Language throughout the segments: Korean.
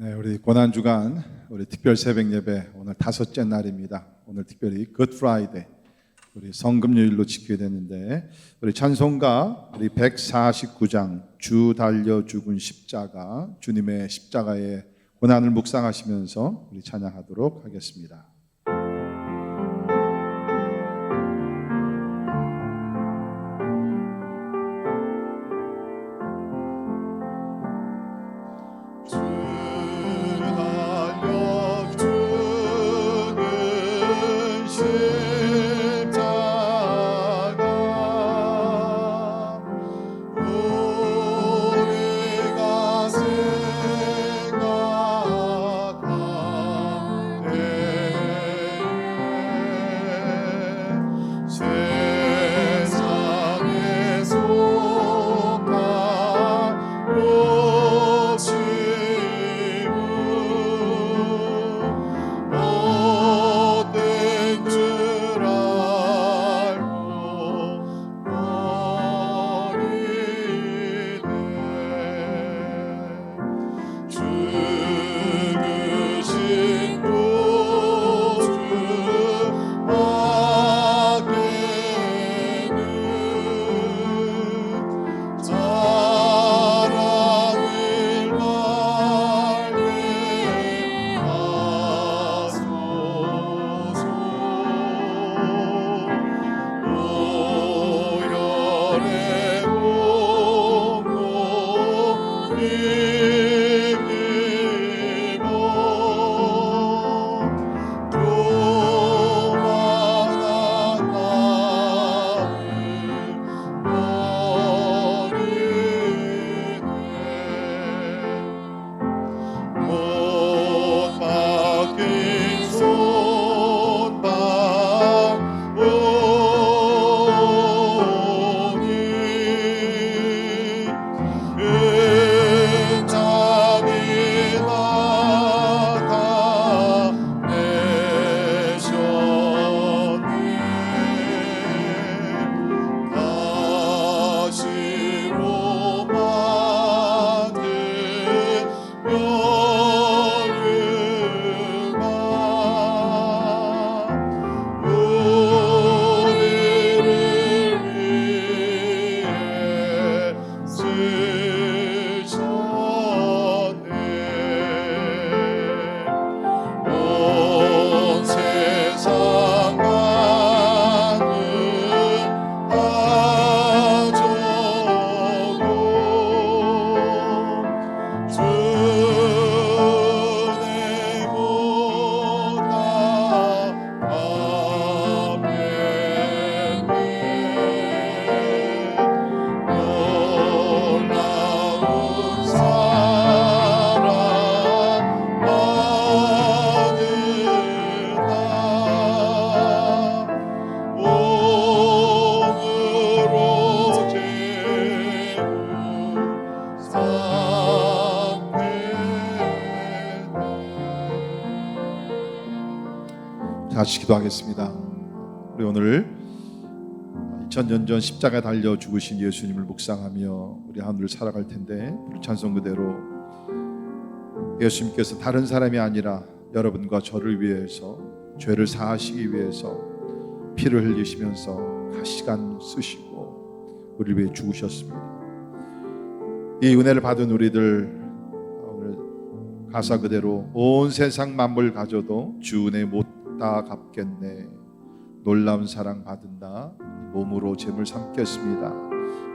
네, 우리 고난주간 우리 특별 새벽 예배 오늘 다섯째 날입니다. 오늘 특별히 굿 프라이데이 우리 성금요일로 지키게 되는데 우리 찬송가 우리 149장 주 달려 죽은 십자가 주님의 십자가의 고난을 묵상하시면서 우리 찬양하도록 하겠습니다. 같이 기도하겠습니다. 우리 오늘 2000년 전 십자가에 달려 죽으신 예수님을 묵상하며 우리 하늘을 살아갈 텐데 우리 찬송 그대로 예수님께서 다른 사람이 아니라 여러분과 저를 위해서 죄를 사하시기 위해서 피를 흘리시면서 가시관 쓰시고 우리를 위해 죽으셨습니다. 이 은혜를 받은 우리들 오늘 가사 그대로 온 세상 만물 가져도 주 은혜 못 다 갚겠네. 놀라운 사랑 받은 나 몸으로 죄물 삼겠습니다.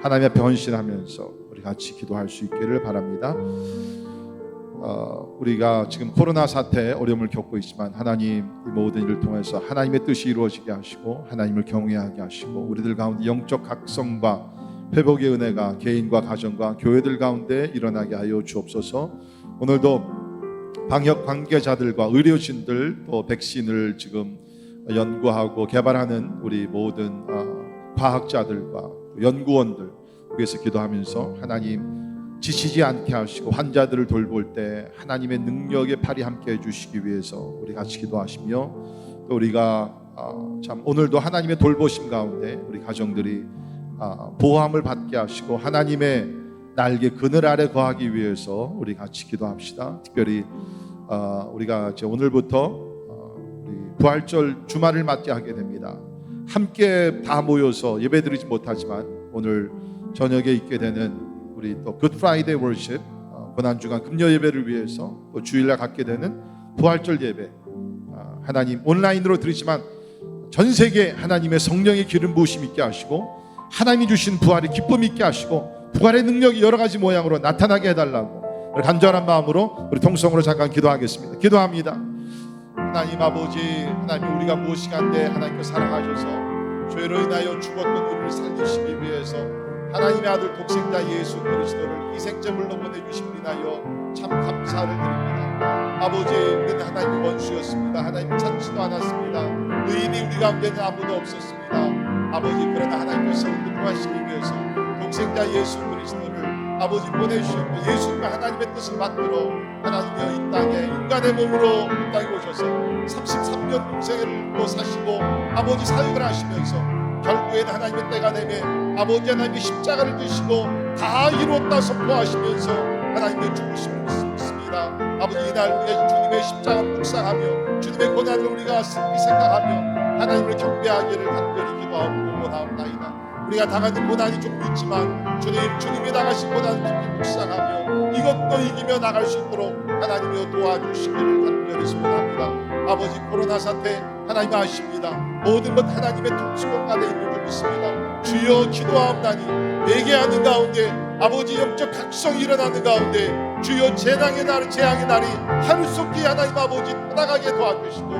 하나님 앞에 헌신하면서 우리 같이 기도할 수 있기를 바랍니다. 우리가 지금 코로나 사태 어려움을 겪고 있지만 하나님 이 모든 일을 통해서 하나님의 뜻이 이루어지게 하시고 하나님을 경외하게 하시고 우리들 가운데 영적 각성과 회복의 은혜가 개인과 가정과 교회들 가운데 일어나게 하여 주옵소서. 오늘도 방역 관계자들과 의료진들 또 백신을 지금 연구하고 개발하는 우리 모든 과학자들과 연구원들 위해서 기도하면서 하나님 지치지 않게 하시고 환자들을 돌볼 때 하나님의 능력의 팔이 함께 해주시기 위해서 우리 같이 기도하시며 또 우리가 참 오늘도 하나님의 돌보심 가운데 우리 가정들이 보호함을 받게 하시고 하나님의 날개 그늘 아래 거하기 위해서 우리 같이 기도합시다. 특별히 우리가 이제 오늘부터 우리 부활절 주말을 맞게 하게 됩니다. 함께 다 모여서 예배드리지 못하지만 오늘 저녁에 있게 되는 우리 또 굿 프라이데이 월십 고난주간 금요 예배를 위해서 또 주일날 갖게 되는 부활절 예배, 하나님 온라인으로 드리지만 전 세계 하나님의 성령의 기름 부으심 있게 하시고 하나님이 주신 부활의 기쁨 있게 하시고 부활의 능력이 여러 가지 모양으로 나타나게 해달라고 우리 간절한 마음으로 우리 통성으로 잠깐 기도하겠습니다. 기도합니다. 하나님 아버지, 하나님 우리가 무엇이간데 하나님께서 사랑하셔서 죄로 인하여 죽었던 우리를 살리시기 위해서 하나님의 아들 독생자 예수 그리스도를 희생제물로 보내주심을 인하여 참 감사를 드립니다. 아버지, 우리는 하나님의 원수였습니다. 하나님 찾지도 않았습니다. 의인이 우리 가운데는 아무도 없었습니다. 아버지, 그러나 하나님께서 우리를 구하시기 위해서 독생자 예수 그리스도를 아버지 보내주셨고 예수님과 하나님의 뜻을 만들어 하나님이여 이 땅에 인간의 몸으로 이 땅에 오셔서 33년 공생을 또 사시고 아버지 사역을 하시면서 결국에는 하나님의 때가 되매 아버지 하나님의 십자가를 드시고 다 이루었다 선포하시면서 하나님의 죽으심을 믿습니다. 아버지, 이날 우리가 주님의 십자가를 묵상하며 주님의 고난을 우리가 슬피 생각하며 하나님을 경배하기를 간절히 기도하고 원하옵나이다. 우리가 당하는 고난이 좀 있지만 주님이 당하신 고난을 깊이 묵상하며 이것도 이기며 나갈 수 있도록 하나님이 도와주시기를 간절히 소원합니다. 아버지, 코로나 사태 하나님 아십니다. 모든 것 하나님의 통수권 안에 있는 줄 믿습니다. 주여 기도하옵나니 회개하는 가운데 아버지 영적 각성이 일어나는 가운데 주여 재앙의 날이 하루속히 하나님 아버지 떠나가게 도와주시고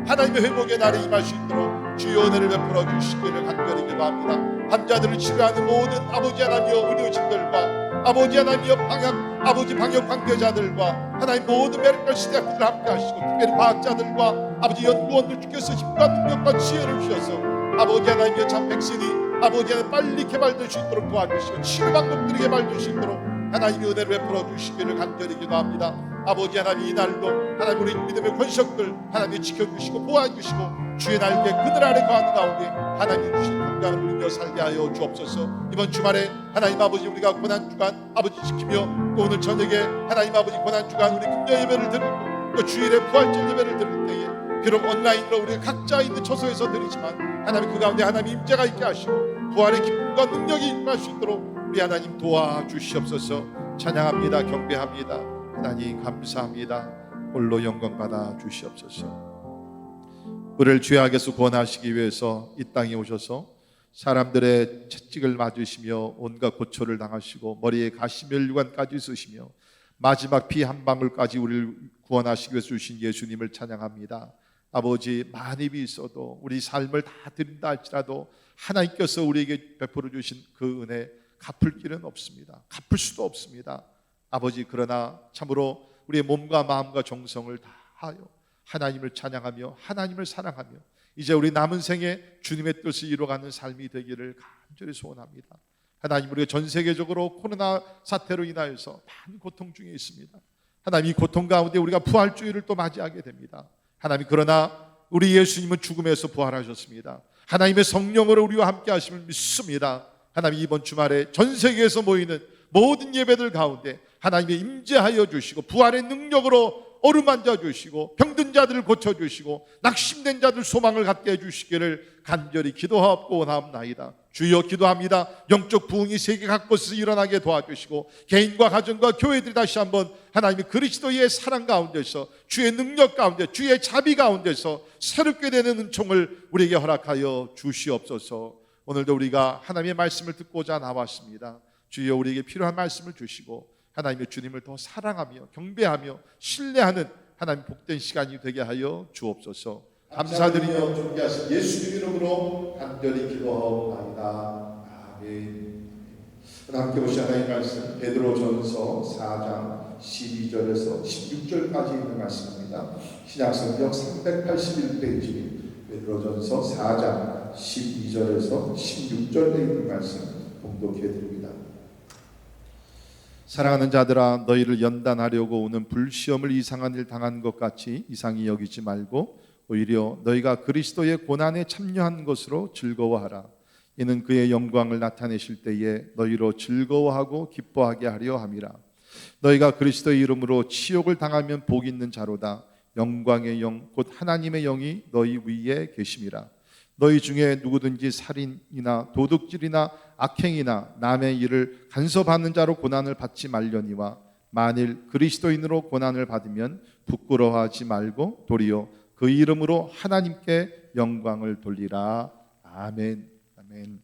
하나님의 회복의 날이 임할 수 있도록 주여 은혜를 베풀어 주시기를 간절히 기도합니다. 환자들을 치료하는 모든 아버지 하나님여 의료진들과 아버지 하나님여 방역 관계자들과 하나님 모든 메디컬 스태프들 함께 하시고 특별히 과학자들과 아버지 연구원들 주께서 힘과 능력과 지혜를 주셔서 아버지 하나님여 참 백신이 아버지 하나님 빨리 개발될 수 있도록 도와주시고 치료 방법들이 개발될 수 있도록 하나님의 은혜를 베풀어 주시기를 간절히 기도합니다. 아버지 하나님, 이날도 하나님 우리 믿음의 권석들 하나님이 지켜주시고 보호해주시고 주의 날개 그늘 아래 거하는 가운데 하나님 주신 건강을 누리며 살게 하여 주옵소서. 이번 주말에 하나님 아버지 우리가 고난주간 아버지 지키며 또 오늘 저녁에 하나님 아버지 고난주간 우리 금요 예배를 드리고 또 주일에 부활절 예배를 드릴 때에 비록 온라인으로 우리가 각자 있는 처소에서 드리지만 하나님 그 가운데 하나님 임재가 있게 하시고 부활의 기쁨과 능력이 임할 수 있도록 우리 하나님 도와주시옵소서. 찬양합니다. 경배합니다. 하나님 감사합니다. 홀로 영광 받아 주시옵소서. 우리를 죄악에서 구원하시기 위해서 이 땅에 오셔서 사람들의 채찍을 맞으시며 온갖 고초를 당하시고 머리에 가시면류관까지 쓰시며 마지막 피 한 방울까지 우리를 구원하시기 위해서 주신 예수님을 찬양합니다. 아버지, 많이 있어도 우리 삶을 다 드린다 할지라도 하나님께서 우리에게 베풀어 주신 그 은혜 갚을 길은 없습니다. 갚을 수도 없습니다. 아버지, 그러나 참으로 우리의 몸과 마음과 정성을 다하여 하나님을 찬양하며 하나님을 사랑하며 이제 우리 남은 생에 주님의 뜻을 이루어가는 삶이 되기를 간절히 소원합니다. 하나님, 우리가 전 세계적으로 코로나 사태로 인하여서 많은 고통 중에 있습니다. 하나님, 이 고통 가운데 우리가 부활주의를 또 맞이하게 됩니다. 하나님, 그러나 우리 예수님은 죽음에서 부활하셨습니다. 하나님의 성령으로 우리와 함께 하심을 믿습니다. 하나님, 이번 주말에 전 세계에서 모이는 모든 예배들 가운데 하나님의 임재하여 주시고 부활의 능력으로 어루만져 주시고 병든 자들을 고쳐 주시고 낙심된 자들 소망을 갖게 해 주시기를 간절히 기도하옵고 원하옵나이다. 주여 기도합니다. 영적 부흥이 세계 각곳에서 일어나게 도와주시고 개인과 가정과 교회들이 다시 한번 하나님의 그리스도의 사랑 가운데서 주의 능력 가운데 주의 자비 가운데서 새롭게 되는 은총을 우리에게 허락하여 주시옵소서. 오늘도 우리가 하나님의 말씀을 듣고자 나왔습니다. 주여 우리에게 필요한 말씀을 주시고 하나님의 주님을 더 사랑하며 경배하며 신뢰하는 하나님 복된 시간이 되게 하여 주옵소서. 감사드리며 존귀하신 예수님 이름으로 간절히 기도하옵나이다. 아멘. 함께 보신 하나님의 말씀 베드로전서 4장 12절에서 16절까지 있는 말씀입니다. 신약성경 381페이지 베드로전서 4장 12절에서 16절에 있는 말씀 봉독해 드립니다. 사랑하는 자들아, 너희를 연단하려고 오는 불시험을 이상한 일 당한 것 같이 이상히 여기지 말고 오히려 너희가 그리스도의 고난에 참여한 것으로 즐거워하라. 이는 그의 영광을 나타내실 때에 너희로 즐거워하고 기뻐하게 하려 함이라. 너희가 그리스도의 이름으로 치욕을 당하면 복 있는 자로다. 영광의 영 곧 하나님의 영이 너희 위에 계심이라. 너희 중에 누구든지 살인이나 도둑질이나 악행이나 남의 일을 간섭하는 자로 고난을 받지 말려니와 만일 그리스도인으로 고난을 받으면 부끄러워하지 말고 도리어 그 이름으로 하나님께 영광을 돌리라. 아멘. 아멘.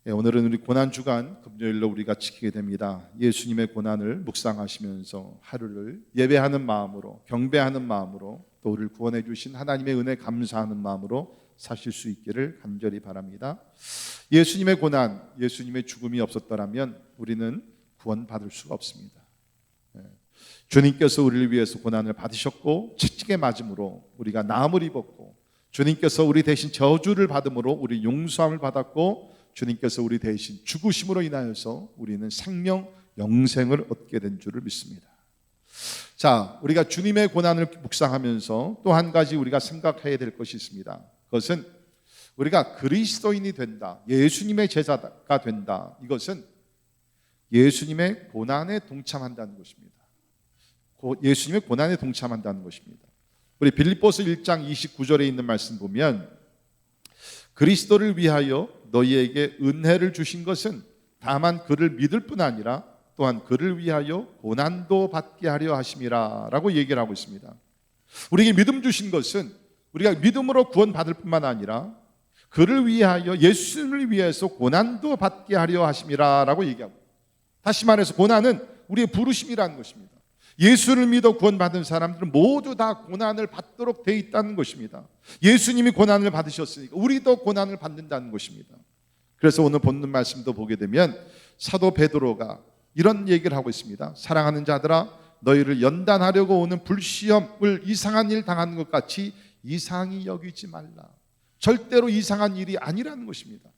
오늘은 우리 고난 주간 금요일로 우리가 지키게 됩니다. 예수님의 고난을 묵상하시면서 하루를 예배하는 마음으로, 경배하는 마음으로, 또 우리를 구원해 주신 하나님의 은혜 감사하는 마음으로 사실 수 있기를 간절히 바랍니다. 예수님의 고난, 예수님의 죽음이 없었더라면 우리는 구원받을 수가 없습니다. 주님께서 우리를 위해서 고난을 받으셨고 채찍에 맞음으로 우리가 나음을 입었고, 주님께서 우리 대신 저주를 받음으로 우리 용서함을 받았고, 주님께서 우리 대신 죽으심으로 인하여서 우리는 생명 영생을 얻게 된 줄을 믿습니다. 자, 우리가 주님의 고난을 묵상하면서 또 한 가지 우리가 생각해야 될 것이 있습니다. 그것은 우리가 그리스도인이 된다, 예수님의 제자가 된다, 이것은 예수님의 고난에 동참한다는 것입니다. 예수님의 고난에 동참한다는 것입니다. 우리 빌립보서 1장 29절에 있는 말씀 보면 그리스도를 위하여 너희에게 은혜를 주신 것은 다만 그를 믿을 뿐 아니라 또한 그를 위하여 고난도 받게 하려 하심이라 라고 얘기를 하고 있습니다. 우리에게 믿음 주신 것은 우리가 믿음으로 구원받을 뿐만 아니라 그를 위하여, 예수님을 위해서 고난도 받게 하려 하심이라 라고 얘기하고, 다시 말해서 고난은 우리의 부르심이라는 것입니다. 예수를 믿어 구원받은 사람들은 모두 다 고난을 받도록 되어 있다는 것입니다. 예수님이 고난을 받으셨으니까 우리도 고난을 받는다는 것입니다. 그래서 오늘 본문 말씀도 보게 되면 사도 베드로가 이런 얘기를 하고 있습니다. 사랑하는 자들아, 너희를 연단하려고 오는 불시험을 이상한 일 당하는 것 같이 이상히 여기지 말라. 절대로 이상한 일이 아니라는 것입니다.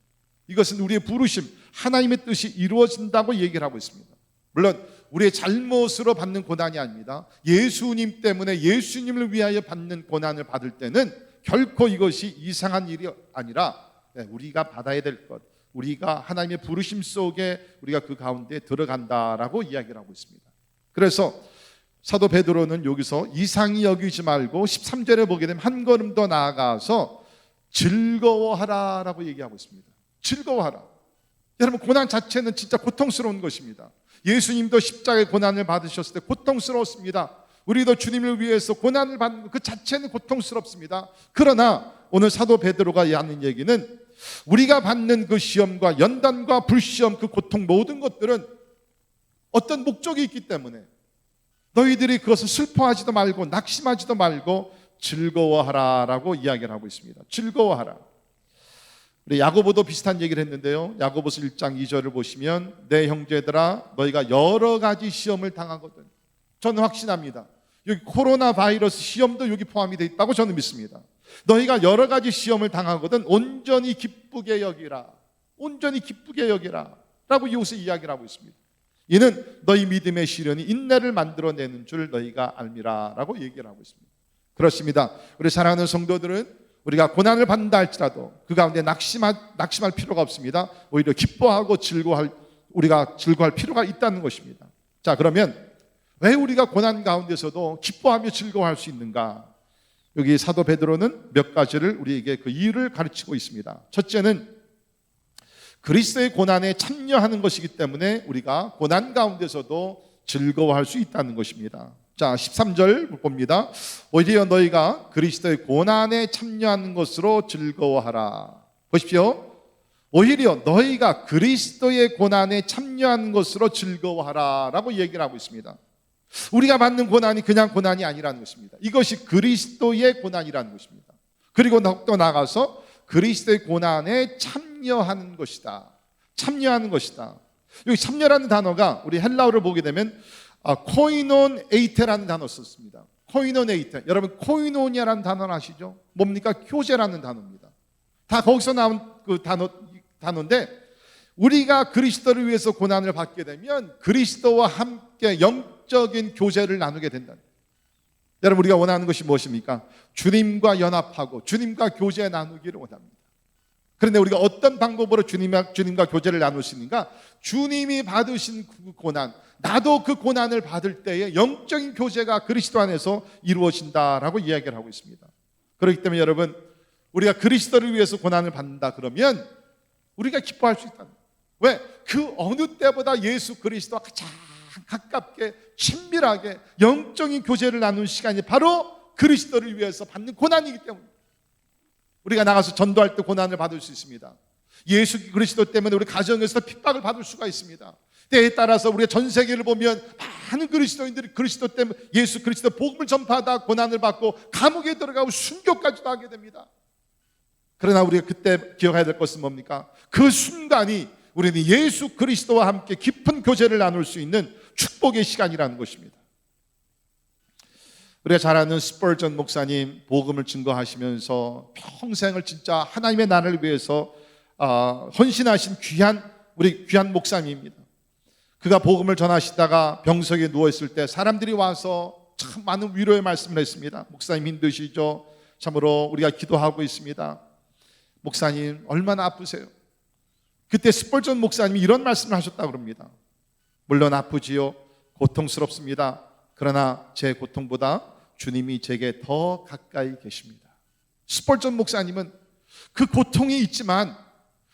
이것은 우리의 부르심, 하나님의 뜻이 이루어진다고 얘기를 하고 있습니다. 물론 우리의 잘못으로 받는 고난이 아닙니다. 예수님 때문에, 예수님을 위하여 받는 고난을 받을 때는 결코 이것이 이상한 일이 아니라 우리가 받아야 될 것, 우리가 하나님의 부르심 속에 우리가 그 가운데 들어간다라고 이야기를 하고 있습니다. 그래서 사도 베드로는 여기서 이상히 여기지 말고 13절에 보게 되면 한 걸음 더 나아가서 즐거워하라 라고 얘기하고 있습니다. 즐거워하라. 여러분, 고난 자체는 진짜 고통스러운 것입니다. 예수님도 십자가의 고난을 받으셨을 때 고통스러웠습니다. 우리도 주님을 위해서 고난을 받는 그 자체는 고통스럽습니다. 그러나 오늘 사도 베드로가 하는 얘기는 우리가 받는 그 시험과 연단과 불시험, 그 고통, 모든 것들은 어떤 목적이 있기 때문에 너희들이 그것을 슬퍼하지도 말고 낙심하지도 말고 즐거워하라라고 이야기를 하고 있습니다. 즐거워하라. 우리 야고보도 비슷한 얘기를 했는데요. 야고보서 1장 2절을 보시면 내 형제들아, 너희가 여러 가지 시험을 당하거든. 저는 확신합니다. 여기 코로나 바이러스 시험도 여기 포함이 되어 있다고 저는 믿습니다. 너희가 여러 가지 시험을 당하거든 온전히 기쁘게 여기라. 온전히 기쁘게 여기라 라고 여기서 이야기를 하고 있습니다. 이는 너희 믿음의 시련이 인내를 만들어내는 줄 너희가 알미라 라고 얘기를 하고 있습니다. 그렇습니다. 우리 사랑하는 성도들은 우리가 고난을 받는다 할지라도 그 가운데 낙심할 필요가 없습니다. 오히려 기뻐하고 우리가 즐거워할 필요가 있다는 것입니다. 자, 그러면 왜 우리가 고난 가운데서도 기뻐하며 즐거워할 수 있는가? 여기 사도 베드로는 몇 가지를 우리에게 그 이유를 가르치고 있습니다. 첫째는 그리스도의 고난에 참여하는 것이기 때문에 우리가 고난 가운데서도 즐거워할 수 있다는 것입니다. 자, 13절 봅니다. 오히려 너희가 그리스도의 고난에 참여하는 것으로 즐거워하라. 보십시오. 오히려 너희가 그리스도의 고난에 참여하는 것으로 즐거워하라 라고 얘기를 하고 있습니다. 우리가 받는 고난이 그냥 고난이 아니라는 것입니다. 이것이 그리스도의 고난이라는 것입니다. 그리고 또 나가서 그리스도의 고난에 참여하는 것이다. 참여하는 것이다. 여기 참여라는 단어가 우리 헬라어를 보게 되면 코이논 에이테라는 단어 썼습니다. 코이논 에이테. 여러분, 코이노니아라는 단어는 아시죠? 뭡니까? 교제라는 단어입니다. 다 거기서 나온 그 단어인데, 우리가 그리스도를 위해서 고난을 받게 되면 그리스도와 함께 영적인 교제를 나누게 된다. 여러분, 우리가 원하는 것이 무엇입니까? 주님과 연합하고 주님과 교제 나누기를 원합니다. 그런데 우리가 어떤 방법으로 주님과 교제를 나눌 수 있는가? 주님이 받으신 그 고난, 나도 그 고난을 받을 때에 영적인 교제가 그리스도 안에서 이루어진다라고 이야기를 하고 있습니다. 그렇기 때문에 여러분, 우리가 그리스도를 위해서 고난을 받는다 그러면 우리가 기뻐할 수 있다. 왜? 그 어느 때보다 예수 그리스도와 가장 가깝게 친밀하게 영적인 교제를 나누는 시간이 바로 그리스도를 위해서 받는 고난이기 때문에 우리가 나가서 전도할 때 고난을 받을 수 있습니다. 예수 그리스도 때문에 우리 가정에서 핍박을 받을 수가 있습니다. 때에 따라서 우리가 전 세계를 보면 많은 그리스도인들이 그리스도 때문에 예수 그리스도 복음을 전파하다 고난을 받고 감옥에 들어가고 순교까지도 하게 됩니다. 그러나 우리가 그때 기억해야 될 것은 뭡니까? 그 순간이 우리는 예수 그리스도와 함께 깊은 교제를 나눌 수 있는 축복의 시간이라는 것입니다. 우리가 잘 아는 스펄전 목사님 복음을 증거하시면서 평생을 진짜 하나님의 나라를 위해서 헌신하신 귀한 목사님입니다. 그가 복음을 전하시다가 병석에 누워있을 때 사람들이 와서 참 많은 위로의 말씀을 했습니다. 목사님 힘드시죠? 참으로 우리가 기도하고 있습니다. 목사님 얼마나 아프세요? 그때 스펄전 목사님이 이런 말씀을 하셨다고 합니다. 물론 아프지요. 고통스럽습니다. 그러나 제 고통보다 주님이 제게 더 가까이 계십니다. 스펄전 목사님은 그 고통이 있지만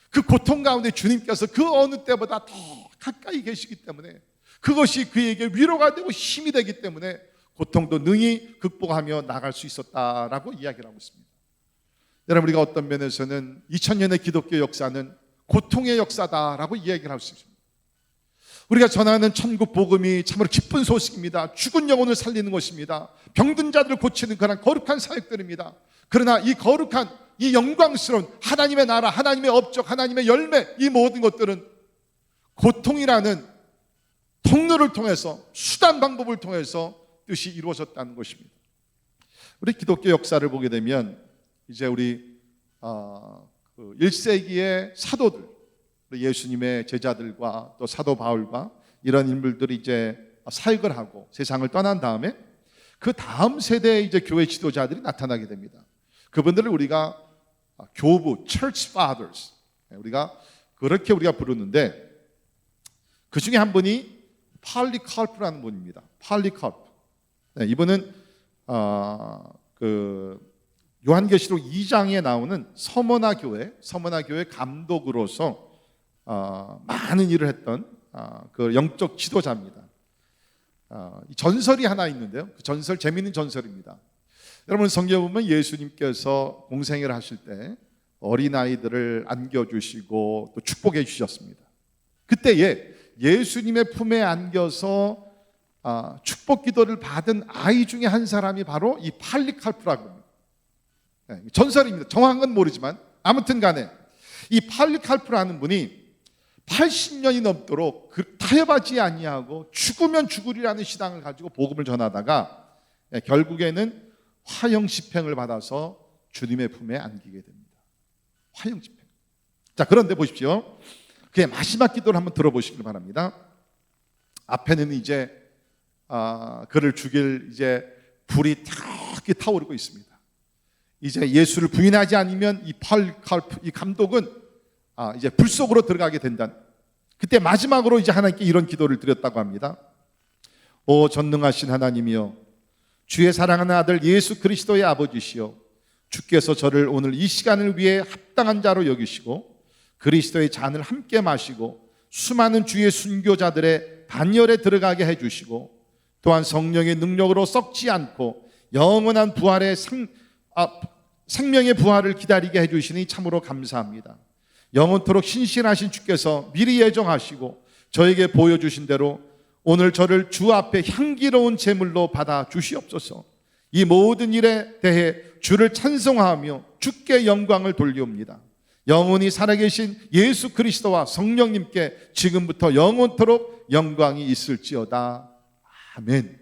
그 고통 가운데 주님께서 그 어느 때보다 더 가까이 계시기 때문에 그것이 그에게 위로가 되고 힘이 되기 때문에 고통도 능히 극복하며 나갈 수 있었다라고 이야기를 하고 있습니다. 여러분, 우리가 어떤 면에서는 2000년의 기독교 역사는 고통의 역사다라고 이야기를 할 수 있습니다. 우리가 전하는 천국 복음이 참으로 기쁜 소식입니다. 죽은 영혼을 살리는 것입니다. 병든 자들을 고치는 그런 거룩한 사역들입니다. 그러나 이 거룩한 이 영광스러운 하나님의 나라, 하나님의 업적, 하나님의 열매, 이 모든 것들은 고통이라는 통로를 통해서, 수단 방법을 통해서 뜻이 이루어졌다는 것입니다. 우리 기독교 역사를 보게 되면 이제 우리 1세기의 사도들, 예수님의 제자들과 또 사도 바울과 이런 인물들이 이제 사역을 하고 세상을 떠난 다음에 그 다음 세대의 이제 교회 지도자들이 나타나게 됩니다. 그분들을 우리가 교부, church fathers, 그렇게 우리가 부르는데 그 중에 한 분이 팔리칼프라는 분입니다. 팔리칼프. 이분은 요한계시록 2장에 나오는 서머나 교회 감독으로서 많은 일을 했던 그 영적 지도자입니다. 전설이 하나 있는데요. 그 전설 재미있는 전설입니다. 여러분, 성경에 보면 예수님께서 공생애를 하실 때 어린아이들을 안겨주시고 또 축복해 주셨습니다. 그때에 예수님의 품에 안겨서 축복 기도를 받은 아이 중에 한 사람이 바로 이 팔리칼프라고 합니다. 전설입니다. 정확한 건 모르지만 아무튼 간에 이 팔리칼프라는 분이 80년이 넘도록 타협하지 아니하고 죽으면 죽으리라는 신앙을 가지고 복음을 전하다가 결국에는 화형 집행을 받아서 주님의 품에 안기게 됩니다. 화형 집행. 자, 그런데 보십시오. 그의 마지막 기도를 한번 들어보시길 바랍니다. 앞에는 이제 그를 죽일 이제 불이 탁 타오르고 있습니다. 이제 예수를 부인하지 않으면 이 팔리칼프 이 감독은 이제 불 속으로 들어가게 된다. 그때 마지막으로 이제 하나님께 이런 기도를 드렸다고 합니다. 오 전능하신 하나님이여, 주의 사랑하는 아들 예수 그리스도의 아버지시여, 주께서 저를 오늘 이 시간을 위해 합당한 자로 여기시고 그리스도의 잔을 함께 마시고 수많은 주의 순교자들의 반열에 들어가게 해주시고 또한 성령의 능력으로 썩지 않고 영원한 부활의 생명의 부활을 기다리게 해주시니 참으로 감사합니다. 영원토록 신실하신 주께서 미리 예정하시고 저에게 보여주신 대로 오늘 저를 주 앞에 향기로운 제물로 받아 주시옵소서. 이 모든 일에 대해 주를 찬송하며 주께 영광을 돌리옵니다. 영원히 살아계신 예수 그리스도와 성령님께 지금부터 영원토록 영광이 있을지어다. 아멘.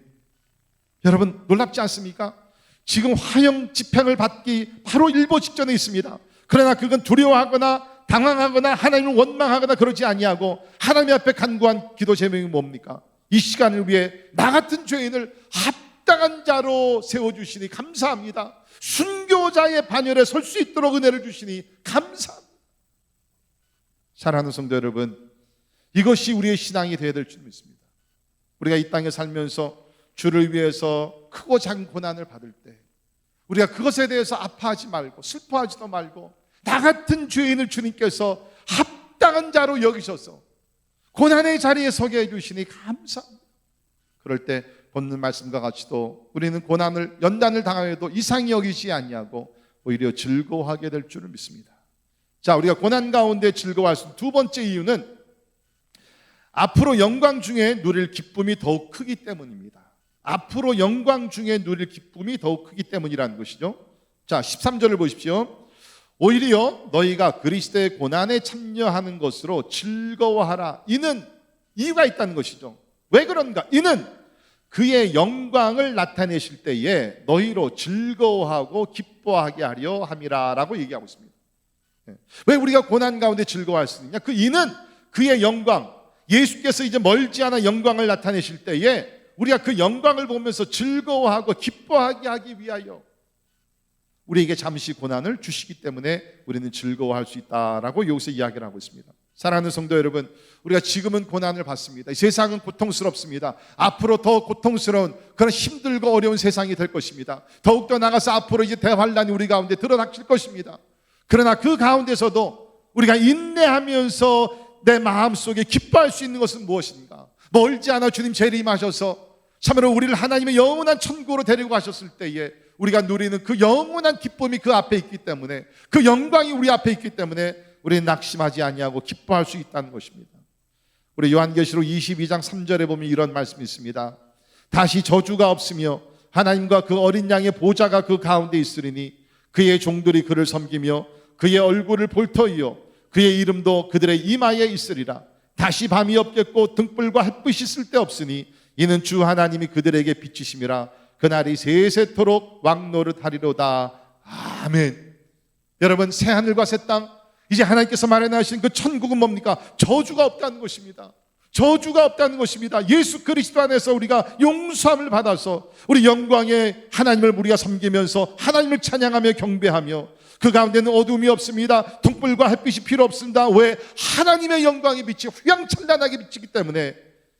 여러분, 놀랍지 않습니까? 지금 화형 집행을 받기 바로 일보 직전에 있습니다. 그러나 그건 두려워하거나 당황하거나 하나님을 원망하거나 그러지 아니하고 하나님 앞에 간구한 기도 제목이 뭡니까? 이 시간을 위해 나 같은 죄인을 합당한 자로 세워주시니 감사합니다. 순교자의 반열에 설 수 있도록 은혜를 주시니 감사합니다. 사랑하는 성도 여러분, 이것이 우리의 신앙이 되어야 될 줄 믿습니다. 우리가 이 땅에 살면서 주를 위해서 크고 작은 고난을 받을 때 우리가 그것에 대해서 아파하지 말고 슬퍼하지도 말고 나 같은 죄인을 주님께서 합당한 자로 여기셔서 고난의 자리에 서게 해주시니 감사합니다. 그럴 때 본문 말씀과 같이도 우리는 고난을 연단을 당하여도 이상히 여기지 아니하고 오히려 즐거워하게 될 줄을 믿습니다. 자, 우리가 고난 가운데 즐거워할 수 있는 두 번째 이유는 앞으로 영광 중에 누릴 기쁨이 더욱 크기 때문입니다. 앞으로 영광 중에 누릴 기쁨이 더욱 크기 때문이라는 것이죠. 자, 13절을 보십시오. 오히려 너희가 그리스도의 고난에 참여하는 것으로 즐거워하라. 이는 이유가 있다는 것이죠. 왜 그런가? 이는 그의 영광을 나타내실 때에 너희로 즐거워하고 기뻐하게 하려 함이라 라고 얘기하고 있습니다. 왜 우리가 고난 가운데 즐거워할 수 있느냐? 그 이는 그의 영광, 예수께서 이제 멀지 않아 영광을 나타내실 때에 우리가 그 영광을 보면서 즐거워하고 기뻐하게 하기 위하여 우리에게 잠시 고난을 주시기 때문에 우리는 즐거워할 수 있다라고 여기서 이야기를 하고 있습니다. 사랑하는 성도 여러분, 우리가 지금은 고난을 받습니다. 이 세상은 고통스럽습니다. 앞으로 더 고통스러운 그런 힘들고 어려운 세상이 될 것입니다. 더욱더 나가서 앞으로 이제 대환란이 우리 가운데 들어닥칠 것입니다. 그러나 그 가운데서도 우리가 인내하면서 내 마음속에 기뻐할 수 있는 것은 무엇인가? 멀지 않아 주님 재림하셔서 참으로 우리를 하나님의 영원한 천국으로 데리고 가셨을 때에 우리가 누리는 그 영원한 기쁨이 그 앞에 있기 때문에, 그 영광이 우리 앞에 있기 때문에 우리는 낙심하지 아니하고 기뻐할 수 있다는 것입니다. 우리 요한계시록 22장 3절에 보면 이런 말씀이 있습니다. 다시 저주가 없으며 하나님과 그 어린 양의 보좌가 그 가운데 있으리니 그의 종들이 그를 섬기며 그의 얼굴을 볼 터이요 그의 이름도 그들의 이마에 있으리라. 다시 밤이 없겠고 등불과 햇빛이 쓸데없으니 이는 주 하나님이 그들에게 빛이심이라. 그날이 세세토록 왕노릇하리로다. 아멘. 여러분, 새하늘과 새 땅, 이제 하나님께서 마련하신 그 천국은 뭡니까? 저주가 없다는 것입니다. 저주가 없다는 것입니다. 예수 그리스도 안에서 우리가 용서함을 받아서 우리 영광의 하나님을 우리가 섬기면서 하나님을 찬양하며 경배하며 그 가운데는 어둠이 없습니다. 등불과 햇빛이 필요 없습니다. 왜? 하나님의 영광의 빛이 휘황찬란하게 비치기 때문에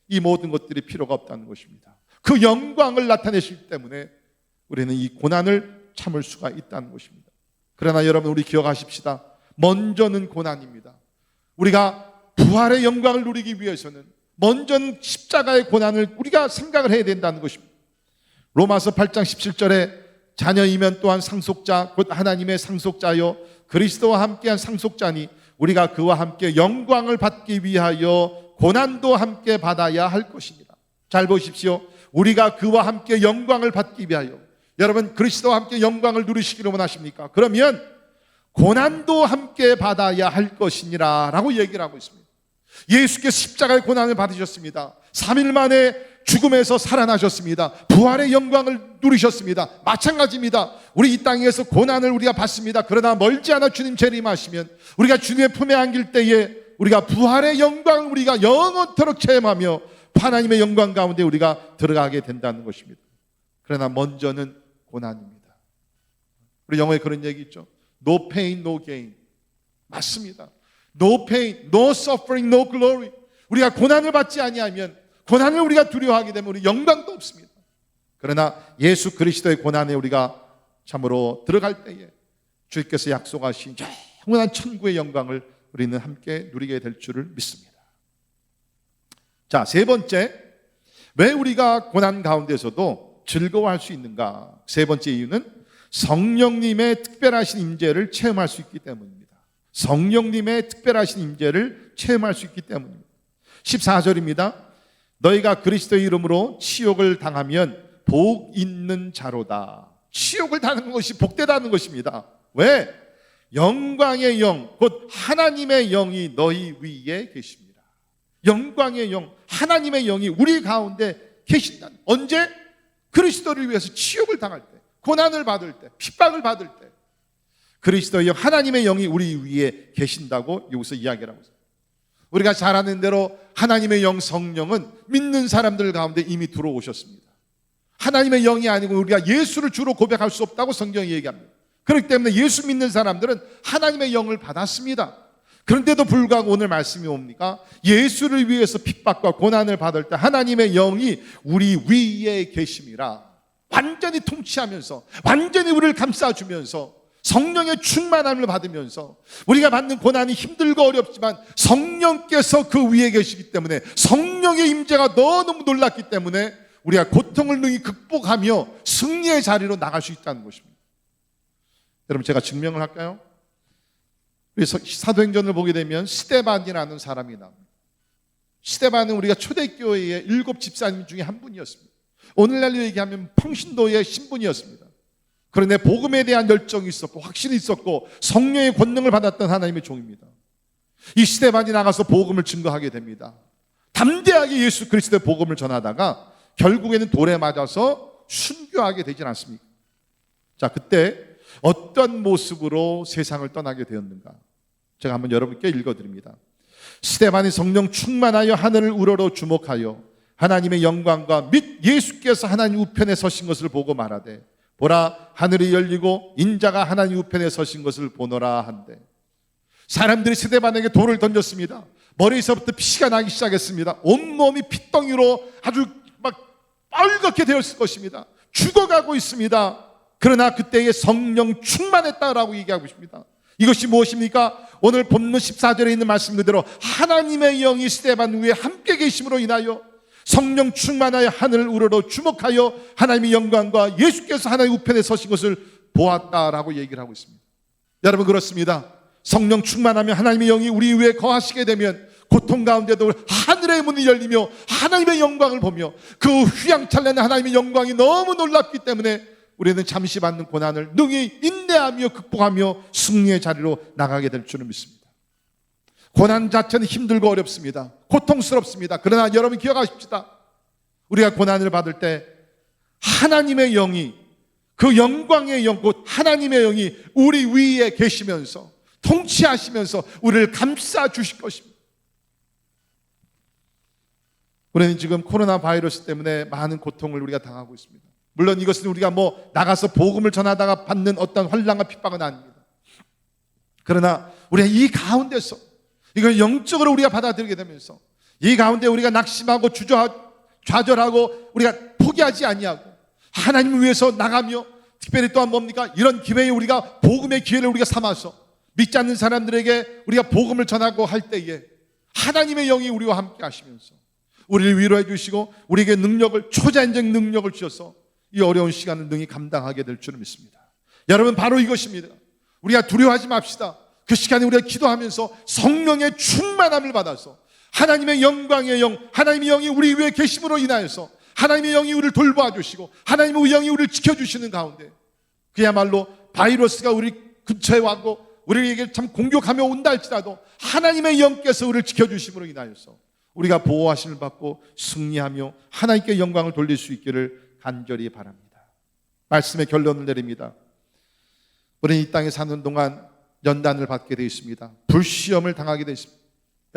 이 모든 것들이 필요가 없다는 것입니다. 그 영광을 나타내시기 때문에 우리는 이 고난을 참을 수가 있다는 것입니다. 그러나 여러분, 우리 기억하십시다. 먼저는 고난입니다. 우리가 부활의 영광을 누리기 위해서는 먼저는 십자가의 고난을 우리가 생각을 해야 된다는 것입니다. 로마서 8장 17절에 자녀이면 또한 상속자 곧 하나님의 상속자요 그리스도와 함께한 상속자니 우리가 그와 함께 영광을 받기 위하여 고난도 함께 받아야 할 것입니다. 잘 보십시오. 우리가 그와 함께 영광을 받기 위하여, 여러분 그리스도와 함께 영광을 누리시기를 원하십니까? 그러면 고난도 함께 받아야 할 것이니라 라고 얘기를 하고 있습니다. 예수께서 십자가의 고난을 받으셨습니다. 3일 만에 죽음에서 살아나셨습니다. 부활의 영광을 누리셨습니다. 마찬가지입니다. 우리 이 땅에서 고난을 우리가 받습니다. 그러나 멀지 않아 주님 재림하시면 우리가 주님의 품에 안길 때에 우리가 부활의 영광을 우리가 영원토록 체험하며 하나님의 영광 가운데 우리가 들어가게 된다는 것입니다. 그러나 먼저는 고난입니다. 우리 영어에 그런 얘기 있죠. No pain, no gain. 맞습니다. No pain, no suffering, no glory. 우리가 고난을 받지 아니하면, 고난을 우리가 두려워하게 되면 우리 영광도 없습니다. 그러나 예수 그리스도의 고난에 우리가 참으로 들어갈 때에 주께서 약속하신 영원한 천국의 영광을 우리는 함께 누리게 될 줄을 믿습니다. 자, 세 번째, 왜 우리가 고난 가운데서도 즐거워할 수 있는가? 세 번째 이유는 성령님의 특별하신 임재를 체험할 수 있기 때문입니다. 성령님의 특별하신 임재를 체험할 수 있기 때문입니다. 14절입니다. 너희가 그리스도의 이름으로 치욕을 당하면 복 있는 자로다. 치욕을 당하는 것이 복되다는 것입니다. 왜? 영광의 영, 곧 하나님의 영이 너희 위에 계십니다. 영광의 영, 하나님의 영이 우리 가운데 계신다. 언제? 그리스도를 위해서 치욕을 당할 때, 고난을 받을 때, 핍박을 받을 때 그리스도의 영, 하나님의 영이 우리 위에 계신다고 여기서 이야기를 하고 있습니다. 우리가 잘 아는 대로 하나님의 영 성령은 믿는 사람들 가운데 이미 들어오셨습니다. 하나님의 영이 아니고 우리가 예수를 주로 고백할 수 없다고 성경이 얘기합니다. 그렇기 때문에 예수 믿는 사람들은 하나님의 영을 받았습니다. 그런데도 불구하고 오늘 말씀이 뭡니까? 예수를 위해서 핍박과 고난을 받을 때 하나님의 영이 우리 위에 계심이라. 완전히 통치하면서, 완전히 우리를 감싸주면서, 성령의 충만함을 받으면서, 우리가 받는 고난이 힘들고 어렵지만 성령께서 그 위에 계시기 때문에, 성령의 임재가 너무 놀랍기 때문에 우리가 고통을 능히 극복하며 승리의 자리로 나갈 수 있다는 것입니다. 여러분, 제가 증명을 할까요? 그래서 사도행전을 보게 되면 스데반이라는 사람이 나옵니다. 스데반은 우리가 초대교회의 7 집사님 중에 한 분이었습니다. 오늘날로 얘기하면 평신도의 신분이었습니다. 그런데 복음에 대한 열정이 있었고 확신이 있었고 성령의 권능을 받았던 하나님의 종입니다. 이 스데반이 나가서 복음을 증거하게 됩니다. 담대하게 예수 그리스도의 복음을 전하다가 결국에는 돌에 맞아서 순교하게 되진 않습니까? 자, 그때 어떤 모습으로 세상을 떠나게 되었는가? 제가 한번 여러분께 읽어드립니다. 스데반이 성령 충만하여 하늘을 우러러 주목하여 하나님의 영광과 및 예수께서 하나님 우편에 서신 것을 보고 말하되, 보라, 하늘이 열리고 인자가 하나님 우편에 서신 것을 보노라 한대. 사람들이 스데반에게 돌을 던졌습니다. 머리에서부터 피가 나기 시작했습니다. 온몸이 핏덩이로 아주 막 빨갛게 되었을 것입니다. 죽어가고 있습니다. 그러나 그때에 성령 충만했다라고 얘기하고 있습니다. 이것이 무엇입니까? 오늘 본문 14절에 있는 말씀 그대로 하나님의 영이 스데반 위에 함께 계심으로 인하여 성령 충만하여 하늘을 우러러 주목하여 하나님의 영광과 예수께서 하나님 우편에 서신 것을 보았다라고 얘기를 하고 있습니다. 여러분, 그렇습니다. 성령 충만하면 하나님의 영이 우리 위에 거하시게 되면 고통 가운데도 하늘의 문이 열리며 하나님의 영광을 보며 그 휘황찬란한 하나님의 영광이 너무 놀랍기 때문에 우리는 잠시 받는 고난을 능히 인내하며 극복하며 승리의 자리로 나가게 될 줄을 믿습니다. 고난 자체는 힘들고 어렵습니다. 고통스럽습니다. 그러나 여러분 기억하십시다. 우리가 고난을 받을 때 하나님의 영이, 그 영광의 영, 곧 하나님의 영이 우리 위에 계시면서 통치하시면서 우리를 감싸 주실 것입니다. 우리는 지금 코로나 바이러스 때문에 많은 고통을 우리가 당하고 있습니다. 물론 이것은 우리가 나가서 복음을 전하다가 받는 어떤 환난과 핍박은 아닙니다. 그러나 우리가 이 가운데서 이걸 영적으로 우리가 받아들이게 되면서 이 가운데 우리가 낙심하고 좌절하고 우리가 포기하지 아니하고 하나님을 위해서 나가며, 특별히 또한 뭡니까? 이런 기회에 우리가 복음의 기회를 우리가 삼아서 믿지 않는 사람들에게 우리가 복음을 전하고 할 때에 하나님의 영이 우리와 함께 하시면서 우리를 위로해 주시고 우리에게 능력을, 초자연적 능력을 주셔서 이 어려운 시간을 능히 감당하게 될 줄을 믿습니다. 여러분, 바로 이것입니다. 우리가 두려워하지 맙시다. 그 시간에 우리가 기도하면서 성령의 충만함을 받아서 하나님의 영광의 영, 하나님의 영이 우리 위에 계심으로 인하여서 하나님의 영이 우리를 돌보아 주시고 하나님의 영이 우리를 지켜주시는 가운데 그야말로 바이러스가 우리 근처에 왔고 우리에게 참 공격하며 온다 할지라도 하나님의 영께서 우리를 지켜주심으로 인하여서 우리가 보호하심을 받고 승리하며 하나님께 영광을 돌릴 수 있기를 간절히 바랍니다. 말씀의 결론을 내립니다. 우리는 이 땅에 사는 동안 연단을 받게 되어 있습니다. 불시험을 당하게 되어 있습니다.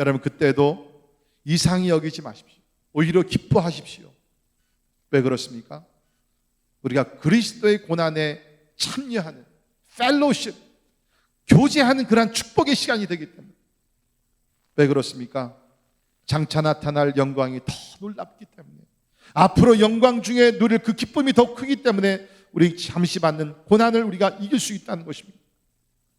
여러분, 그때도 이상히 여기지 마십시오. 오히려 기뻐하십시오. 왜 그렇습니까? 우리가 그리스도의 고난에 참여하는 펠로십, 교제하는 그러한 축복의 시간이 되기 때문에. 왜 그렇습니까? 장차 나타날 영광이 더 놀랍기 때문에, 앞으로 영광 중에 누릴 그 기쁨이 더 크기 때문에 우리 잠시 받는 고난을 우리가 이길 수 있다는 것입니다.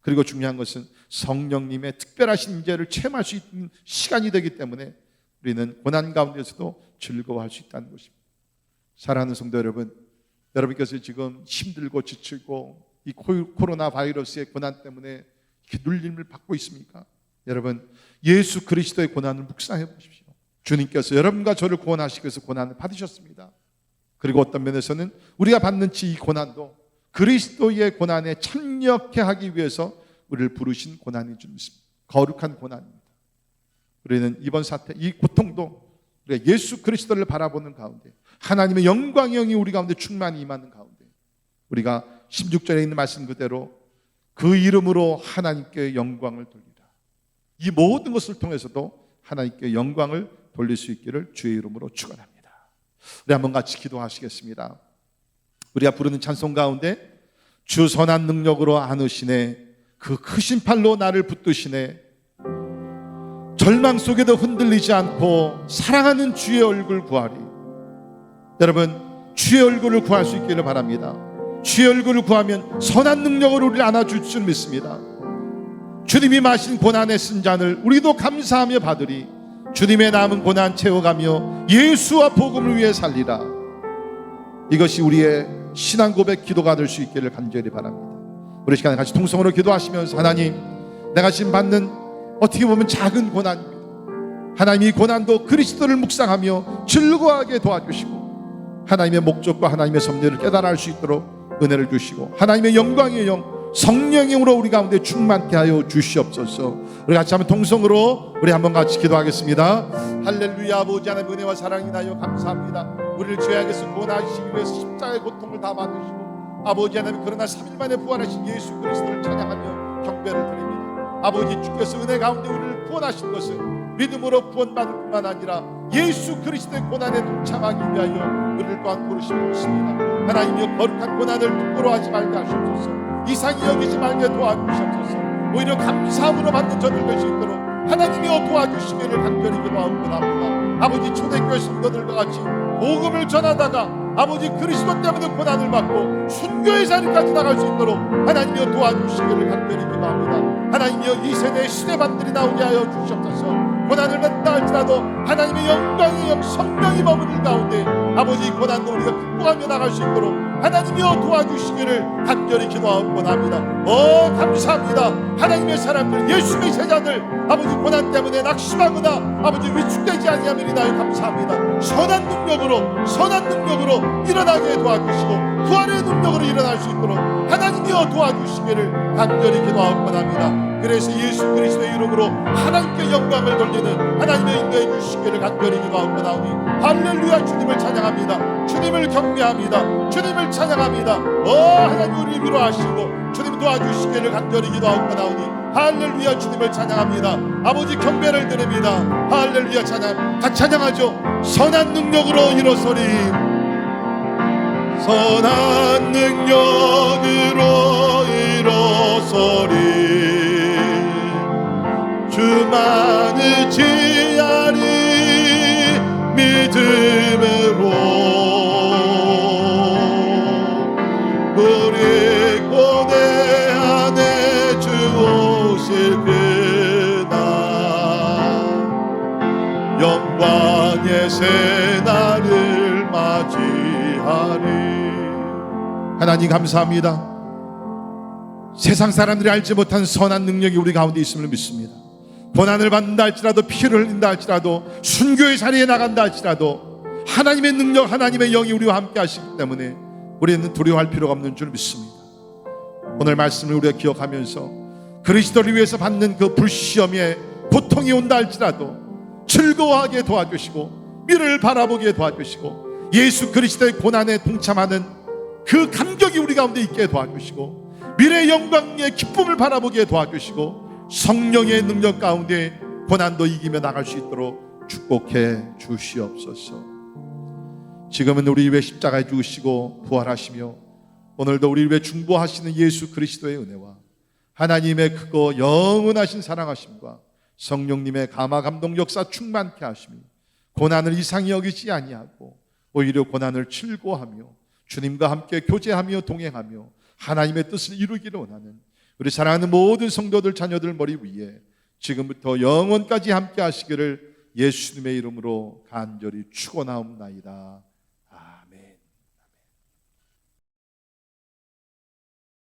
그리고 중요한 것은 성령님의 특별하신 임재를 체험할 수 있는 시간이 되기 때문에 우리는 고난 가운데서도 즐거워할 수 있다는 것입니다. 사랑하는 성도 여러분, 여러분께서 지금 힘들고 지치고 이 코로나 바이러스의 고난 때문에 이렇게 눌림을 받고 있습니까? 여러분, 예수 그리스도의 고난을 묵상해 보십시오. 주님께서 여러분과 저를 구원하시기 위해서 고난을 받으셨습니다. 그리고 어떤 면에서는 우리가 받는 이 고난도 그리스도의 고난에 참여케 하기 위해서 우리를 부르신 고난인 줄 믿습니다. 거룩한 고난입니다. 우리는 이번 사태, 이 고통도 우리가 예수 그리스도를 바라보는 가운데 하나님의 영광의 영이 우리 가운데 충만히 임하는 가운데 우리가 16절에 있는 말씀 그대로 그 이름으로 하나님께 영광을 돌리라. 이 모든 것을 통해서도 하나님께 영광을 돌릴 수 있기를 주의 이름으로 축원합니다. 우리 한번 같이 기도하시겠습니다. 우리가 부르는 찬송 가운데 주 선한 능력으로 안으시네, 그 크신 팔로 나를 붙드시네, 절망 속에도 흔들리지 않고 사랑하는 주의 얼굴 구하리. 여러분, 주의 얼굴을 구할 수 있기를 바랍니다. 주의 얼굴을 구하면 선한 능력으로 우리를 안아줄 줄 믿습니다. 주님이 마신 고난의 쓴 잔을 우리도 감사하며 받으리. 주님의 남은 고난 채워가며 예수와 복음을 위해 살리라. 이것이 우리의 신앙 고백 기도가 될 수 있기를 간절히 바랍니다. 우리 시간에 같이 통성으로 기도하시면서, 하나님, 내가 지금 받는 어떻게 보면 작은 고난입니다. 하나님, 이 고난도 그리스도를 묵상하며 즐거워하게 도와주시고 하나님의 목적과 하나님의 섭리를 깨달아 알 수 있도록 은혜를 주시고 하나님의 영광의 영 성령의 영으로 우리 가운데 충만케 하여 주시옵소서. 우리 같이 한번 통성으로 우리 한번 같이 기도하겠습니다. 할렐루야. 아버지 하나님, 은혜와 사랑이 나여 감사합니다. 우리를 죄악에서 구원하시기 위해서 십자가의 고통을 다 받으시고 아버지 하나님, 그러나 3일 만에 부활하신 예수 그리스도를 찬양하며 경배를 드립니다. 아버지, 주께서 은혜 가운데 우리를 구원하신 것은 믿음으로 구원받을 뿐만 아니라 예수 그리스도의 고난에 동참하기 위하여 우리를 또한 부르심을 믿습니다. 하나님이여, 거룩한 고난을 부끄러워하지 말게 하시옵소서. 이상히 여기지 말게 도와주시옵소서. 오히려 감사함으로 받는 저들 될 수 있도록 하나님이여 도와주시기를 간절히 기도하옵고 합니다. 아버지, 초대교회 성도들과 같이 복음을 전하다가 아버지 그리스도 때문에 고난을 받고 순교의 자리까지 나갈 수 있도록 하나님이여 도와주시기를 간절히 기도합니다. 하나님이여, 이 세대의 시대반들이 나오게 하여 주시옵소서. 고난을 받다 할지라도 하나님의 영광의 영 성령이 머무는 가운데 아버지 고난도 우리가 극복하며 나갈 수 있도록 하나님이여 도와주시기를 간절히 기도하옵고 합니다. 감사합니다. 하나님의 사람들, 예수의 제자들 아버지 고난 때문에 낙심하거나 아버지 위축되지 아니함이니다요 감사합니다. 선한 능력으로 일어나게 도와주시고 부활의 능력으로 일어날 수 있도록 하나님이여 도와주시기를 간절히 기도하옵고 합니다. 그래서 예수 그리스도의 이름으로 하나님께 영광을 돌리는 하나님의 인도해 주시기를 간절히 기도하옵고 나오니 할렐루야. 주님을 찬양합니다. 주님을 경배합니다. 주님을 찬양합니다. 하나님, 우리 위로하시고 주님 도와주시기를 간절히 기도하옵고 나오니 할렐루야. 주님을 찬양합니다. 아버지, 경배를 드립니다. 할렐루야. 찬양, 같이 찬양하죠. 선한 능력으로 일어서리. 선한 능력으로 일어서리. 주만을 지하리 믿음으로 우리 고대 안에 주 오실 그날 영광의 새날을 맞이하리. 하나님 감사합니다. 세상 사람들이 알지 못한 선한 능력이 우리 가운데 있음을 믿습니다. 고난을 받는다 할지라도, 피를 흘린다 할지라도, 순교의 자리에 나간다 할지라도 하나님의 능력, 하나님의 영이 우리와 함께 하시기 때문에 우리는 두려워할 필요가 없는 줄 믿습니다. 오늘 말씀을 우리가 기억하면서 그리스도를 위해서 받는 그 불시험에 고통이 온다 할지라도 즐거워하게 도와주시고 미래를 바라보게 도와주시고 예수 그리스도의 고난에 동참하는 그 감격이 우리 가운데 있게 도와주시고 미래의 영광의 기쁨을 바라보게 도와주시고 성령의 능력 가운데 고난도 이기며 나갈 수 있도록 축복해 주시옵소서. 지금은 우리 위해 십자가에 죽으시고 부활하시며 오늘도 우리 위해 중보하시는 예수 그리스도의 은혜와 하나님의 크고 영원하신 사랑하심과 성령님의 감화 감동 역사 충만케 하심이 고난을 이상히 여기지 아니하고 오히려 고난을 즐거워하며 주님과 함께 교제하며 동행하며 하나님의 뜻을 이루기를 원하는 우리 사랑하는 모든 성도들 자녀들 머리 위에 지금부터 영원까지 함께 하시기를 예수님의 이름으로 간절히 축원하옵나이다.